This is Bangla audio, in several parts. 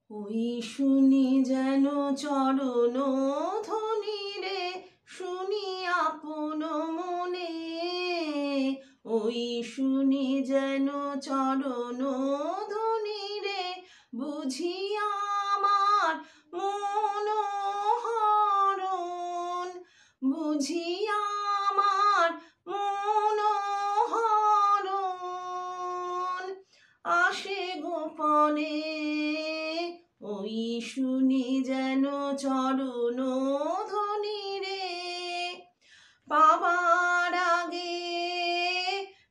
ওই শুনি যেন চরণ ধ্বনি রে, শুনি আপন মনে। ওই শুনি যেন চরণ ধ্বনি রে, বুঝি আমার মনোহরণ, বুঝি আমার মনোহরণ। আসে গোপনে ওই শুনি যেন চরণ ধ্বনি রে, পাবার আগে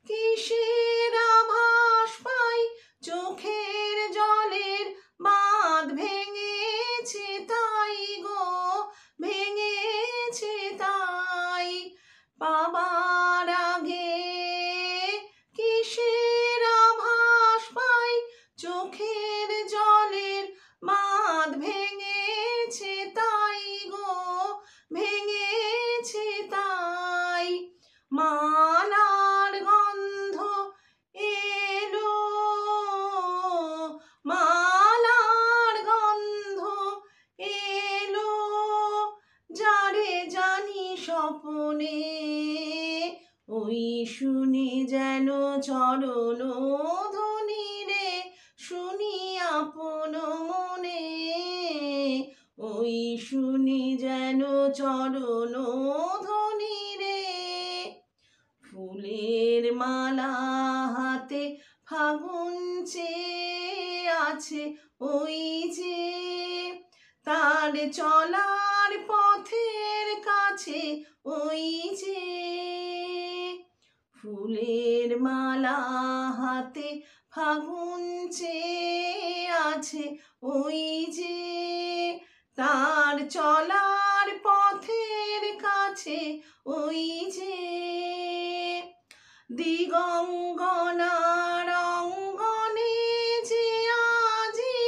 কিসের আভাস পাই, চোখের জলের বাঁধ ভেঙেছে তাই গো, ভেঙেছে তাই। পাবার আগে কিসের আভাস পাই, চোখের জলের বাঁধ ভেঙেছে তাই গো, ভেঙেছে তাই। মালার গন্ধ এলো, মালার গন্ধ এলো, যারে জানি স্বপনে। ওই শুনি যেন চরণ ধ্বনি রে, শুনি আপন মনে। ওই শুনি যেন চরণ ধ্বনি রে, ফুলের মালা হাতে ফাগুন চেয়ে আছে ওই যে, তার চলার পথের কাছে ওই যে। ফুলের মালা হাতে ফাগুন চেয়ে আছে ওই যে, তার চলার পথের কাছে ওই যে। দিগঙ্গনার অঙ্গনে যে আজি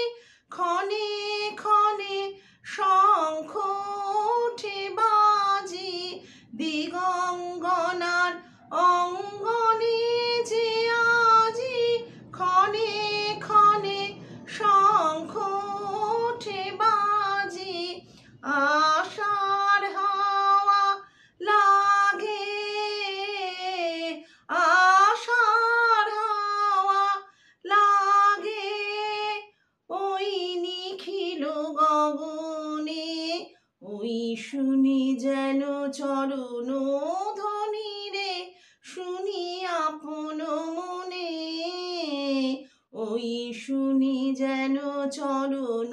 ক্ষণে ক্ষণে শঙ্খ ওঠে বাজি, দিগঙ্গনার অঙ্গনে যে আজি ক্ষণে ক্ষণে শঙ্খ ওঠে বাজি। আশার হাওয়া লাগে, আশার হাওয়া লাগে ওই নিখিল গগনে। ওই শুনি যেন চরণ ধ্বনি রে, শুনি আপন মনে। ওই শুনি যেন চরণ